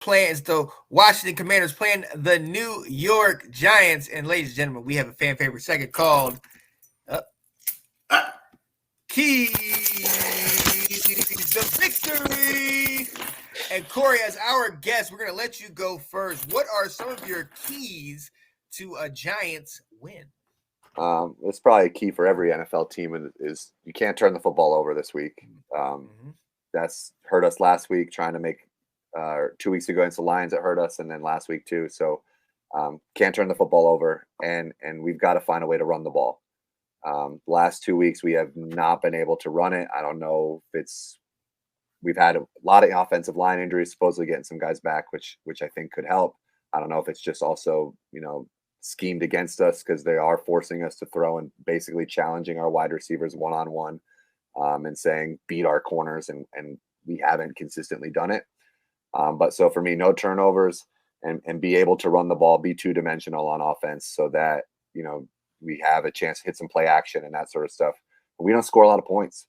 the Washington Commanders playing the New York Giants. And ladies and gentlemen, we have a fan favorite segment called Keys to Victory. And Corey, as our guest, we're going to let you go first. What are some of your keys to a Giants win? It's probably a key for every NFL team is you can't turn the football over this week. That's hurt us last week trying to make 2 weeks ago against the Lions. It hurt us, and then last week too. So can't turn the football over, and we've got to find a way to run the ball. Last 2 weeks we have not been able to run it. I don't know if we've had a lot of offensive line injuries, supposedly getting some guys back, which I think could help. I don't know if it's just also schemed against us because they are forcing us to throw and basically challenging our wide receivers one-on-one and saying beat our corners, and we haven't consistently done it. But so for me, no turnovers and be able to run the ball, be two-dimensional on offense so that, we have a chance to hit some play action and that sort of stuff. But we don't score a lot of points.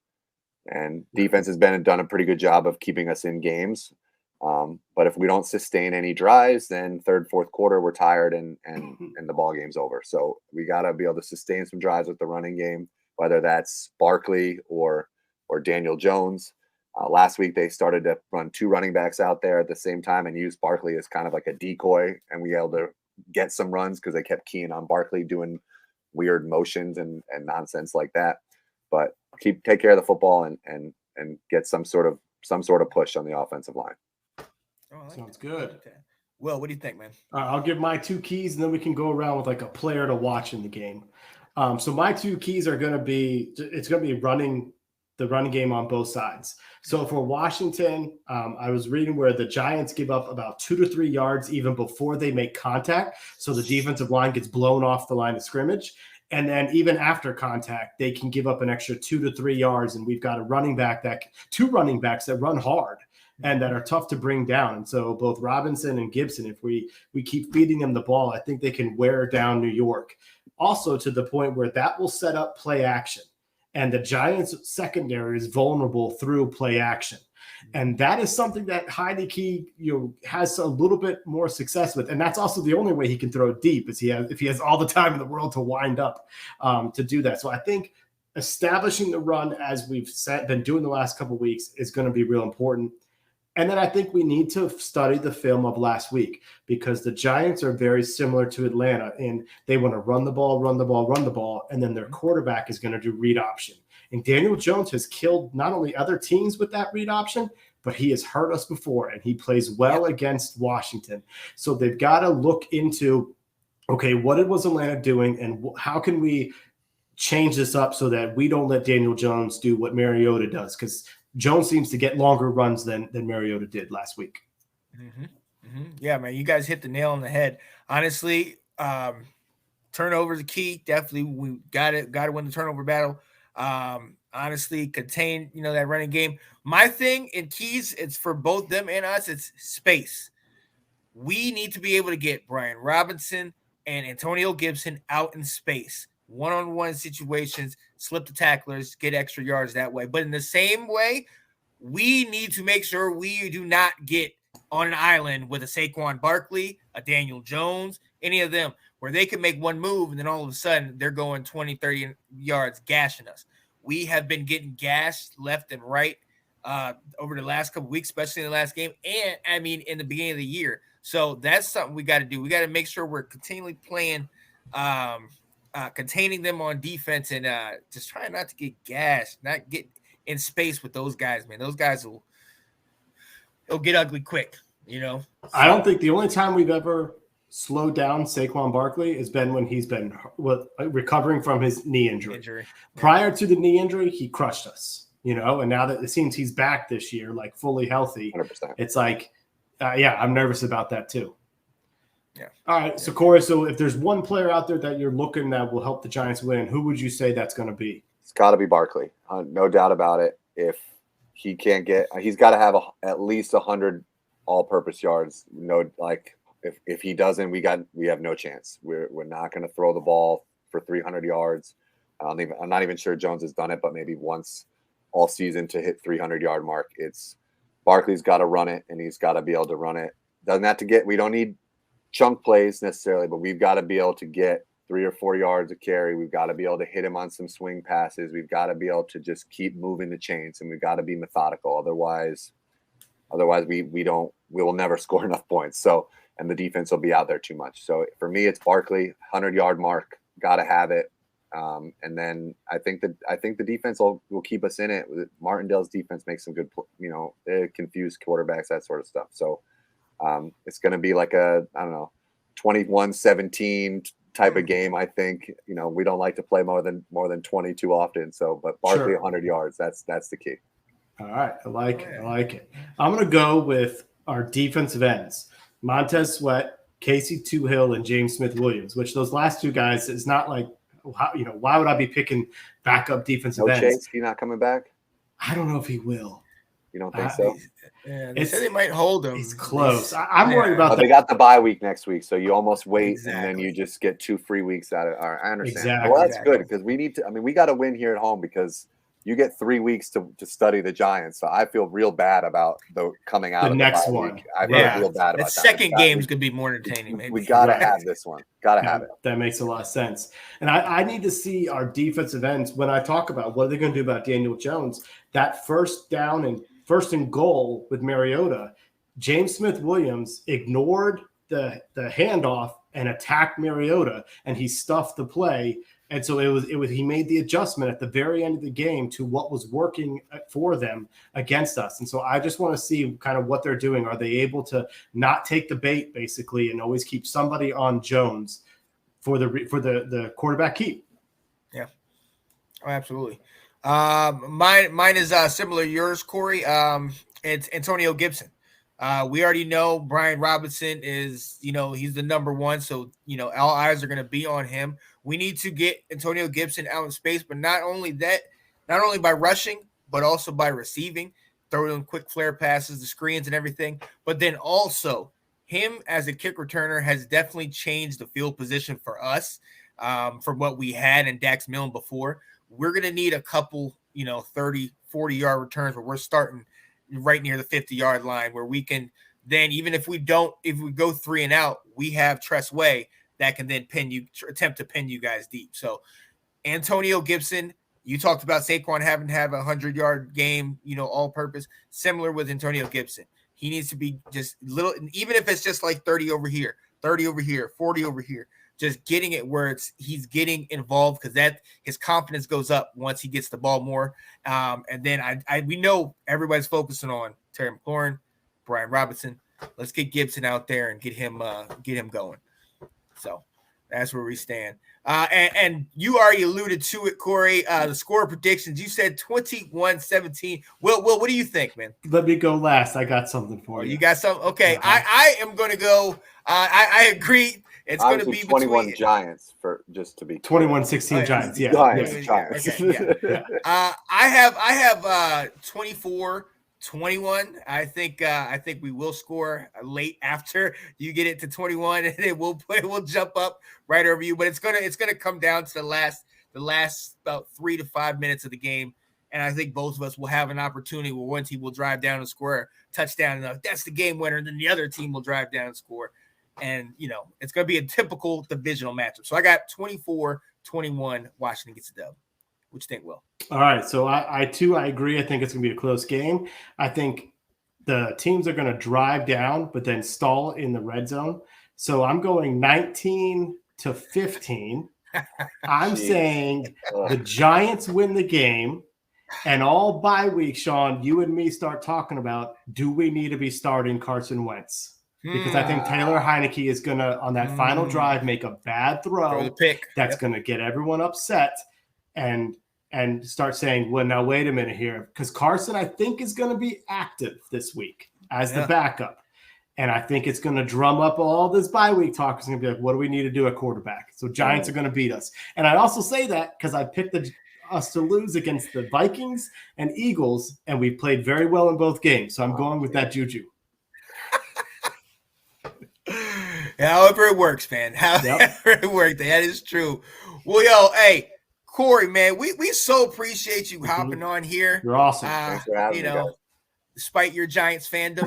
And defense has done a pretty good job of keeping us in games. But if we don't sustain any drives, then third, fourth quarter, we're tired and the ball game's over. So we got to be able to sustain some drives with the running game, whether that's Barkley or Daniel Jones. Last week, they started to run two running backs out there at the same time and use Barkley as kind of like a decoy. And we were able to get some runs because they kept keying on Barkley doing weird motions and nonsense like that. But take care of the football and get some sort of push on the offensive line. Sounds good. Well, what do you think, man? I'll give my two keys, and then we can go around with like a player to watch in the game. So my two keys are going to be running the running game on both sides. So for Washington, I was reading where the Giants give up about 2 to 3 yards even before they make contact. So the defensive line gets blown off the line of scrimmage. And then even after contact, they can give up an extra 2 to 3 yards. And we've got two running backs that run hard and that are tough to bring down. And so both Robinson and Gibson, if we keep feeding them the ball, I think they can wear down New York. Also to the point where that will set up play action. And the Giants secondary is vulnerable through play action. And that is something that Heineke, has a little bit more success with. And that's also the only way he can throw deep is if he has all the time in the world to wind up to do that. So I think establishing the run, as we've been doing the last couple of weeks, is going to be real important. And then I think we need to study the film of last week because the Giants are very similar to Atlanta and they want to run the ball, and then their quarterback is going to do read option. And Daniel Jones has killed not only other teams with that read option, but he has hurt us before, and he plays well against Washington. So they've got to look into, okay, what was Atlanta doing, and how can we change this up so that we don't let Daniel Jones do what Mariota does? Because Jones seems to get longer runs than Mariota did last week. Yeah, man, you guys hit the nail on the head. Honestly, turnovers are key. Definitely, we got to win the turnover battle. Honestly, contain that running game. My thing in keys, it's for both them and us. It's space. We need to be able to get Brian Robinson and Antonio Gibson out in space. One-on-one situations, slip the tacklers, get extra yards that way. But in the same way, we need to make sure we do not get on an island with a Saquon Barkley, a Daniel Jones, any of them, where they can make one move and then all of a sudden they're going 20, 30 yards, gashing us. We have been getting gashed left and right over the last couple of weeks, especially in the last game, and in the beginning of the year. So that's something we got to do. We got to make sure we're continually playing containing them on defense and just trying not to get gashed, not get in space with those guys, man. Those guys it'll get ugly quick, So, I don't think the only time we've ever slowed down Saquon Barkley has been when he's been recovering from his knee injury. Prior to the knee injury, he crushed us, and now that it seems he's back this year, like fully healthy, 100%. It's like, I'm nervous about that too. Yeah. All right. So, Corey, if there's one player out there that you're looking that will help the Giants win, who would you say that's going to be? It's got to be Barkley. No doubt about it. If he can't he's got to have at least 100 all-purpose yards. If he doesn't, we have no chance. We're not going to throw the ball for 300 yards. I'm not even sure Jones has done it, but maybe once all season to hit 300-yard mark. Barkley's got to run it, and he's got to be able to run it Doesn't have to get. We don't need chunk plays necessarily, but we've got to be able to get 3 or 4 yards of carry. We've got to be able to hit him on some swing passes. We've got to be able to just keep moving the chains, and we've got to be methodical. Otherwise we will never score enough points. So, and the defense will be out there too much. So for me, it's Barkley, 100-yard mark, got to have it. And then I think the defense will keep us in it. Martindale's defense makes some good, they confuse quarterbacks, that sort of stuff. So it's going to be like a, I don't know, 21-17 type of game. I think, we don't like to play more than 20 too often. So, but Barkley, 100 yards, that's the key. All right. I like it. I'm going to go with our defensive ends, Montez Sweat, Casey Toohill, and James Smith-Williams, which those last two guys is not like, why would I be picking backup defensive ends? Chase, he not coming back? I don't know if he will. You don't think so? Yeah, they said they might hold him. He's close. I'm worried about that. They got the bye week next week, so you almost wait, and then you just get 2 free weeks out of it. All right, I understand. Exactly. Well, that's good because we need to. I mean, we got to win here at home because you get 3 weeks to study the Giants. So I feel real bad about the coming out the of next the bye one. week. I feel real bad about that. Second game's gonna be more entertaining. Maybe we gotta have this one. Gotta have it. That makes a lot of sense. And I need to see our defensive ends when I talk about what are they going to do about Daniel Jones. That first down and first and goal with Mariota, James Smith-Williams ignored the handoff and attacked Mariota, and he stuffed the play. And so it was he made the adjustment at the very end of the game to what was working for them against us. And so I just want to see kind of what they're doing. Are they able to not take the bait basically and always keep somebody on Jones for the quarterback keep? Yeah, oh, absolutely. Mine is similar to yours, Corey. It's Antonio Gibson. We already know Brian Robinson is, he's the number one. So, all eyes are going to be on him. We need to get Antonio Gibson out in space, but not only by rushing, but also by receiving, throwing quick flare passes, the screens and everything. But then also him as a kick returner has definitely changed the field position for us from what we had in Dax Milne before. We're going to need a couple, 30, 40-yard returns where we're starting right near the 50-yard line where we can then, even if we go 3 and out, we have Tress Way that can then attempt to pin you guys deep. So Antonio Gibson, you talked about Saquon having to have a 100-yard game, all purpose, similar with Antonio Gibson. He needs to be just little, even if it's just like 30 over here, 30 over here, 40 over here, just getting it where he's getting involved because that his confidence goes up once he gets the ball more. And then we know everybody's focusing on Terry McLaurin, Brian Robinson. Let's get Gibson out there and get him going. So that's where we stand. And you already alluded to it, Corey. The score predictions. You said 21-17. Will, what do you think, man? Let me go last. I got something for you. You got something? Okay. Uh-huh. I am going to go. I agree. It's going to be 21 Giants for just to be 21-16 Giants. Yeah. Giants. Okay, yeah. I have 24-21. I think we will score late after you get it to 21, and it will jump up right over you. But it's gonna come down to the last about 3 to 5 minutes of the game, and I think both of us will have an opportunity where one team will drive down and score a touchdown, and that's the game winner. And then the other team will drive down and score, and it's gonna be a typical divisional matchup. So I got 24-21. Washington gets the dub. What you think, Will? All right. So I agree. I think it's going to be a close game. I think the teams are going to drive down, but then stall in the red zone. So I'm going 19-15. I'm saying the Giants win the game. And all bye week, Sean, you and me start talking about, do we need to be starting Carson Wentz? Because I think Taylor Heineke is going to, on that final drive, make a bad throw that's going to get everyone upset. And start saying, well, now wait a minute here, because Carson, I think, is going to be active this week as the backup. And I think it's going to drum up all this bye week talk. It's going to be like, what do we need to do at quarterback? So Giants are going to beat us. And I also say that because I picked us to lose against the Vikings and Eagles, and we played very well in both games. So I'm going with that juju. However it works, man. However it works. That is true. Well, hey, Corey, man, we so appreciate you hopping on here. You're awesome. Thanks for having me, guys. despite your Giants fandom.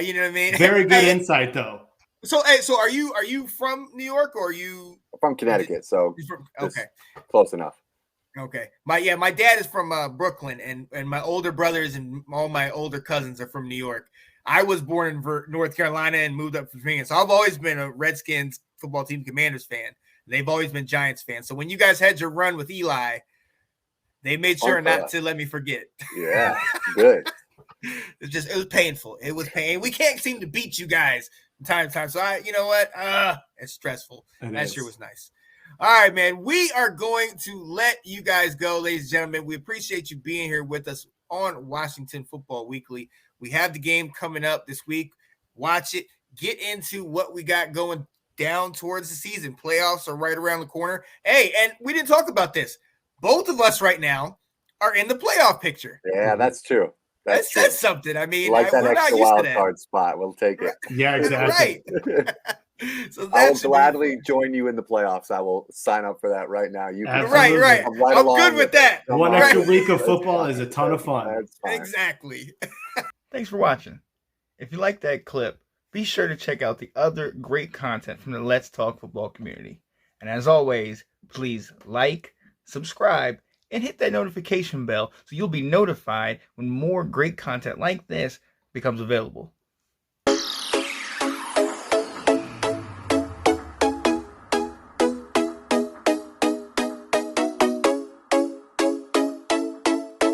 You know what I mean? Very good insight, though. So, are you from New York or are you from Connecticut? So okay, close enough. Okay, my dad is from Brooklyn, and my older brothers and all my older cousins are from New York. I was born in North Carolina and moved up to Virginia, so I've always been a Redskins football team, Commanders fan. They've always been Giants fans. So when you guys had your run with Eli, they made sure not to let me forget. Yeah, good. It was painful. It was pain. We can't seem to beat you guys from time to time. So you know what? It's stressful. That sure was nice. All right, man. We are going to let you guys go, ladies and gentlemen. We appreciate you being here with us on Washington Football Weekly. We have the game coming up this week. Watch it. Get into what we got going down towards the season. Playoffs are right around the corner. Hey, and we didn't talk about this. Both of us right now are in the playoff picture. Yeah, that's true. That's something. I mean, like that extra wild card spot. We'll take it. Yeah, exactly. Right. So I will gladly join you in the playoffs. I will sign up for that right now. You can right. I'm good with that. One extra week of football is a ton of fun. Exactly. Thanks for watching. If you like that clip, be sure to check out the other great content from the Let's Talk Football community. And as always, please like, subscribe, and hit that notification bell so you'll be notified when more great content like this becomes available.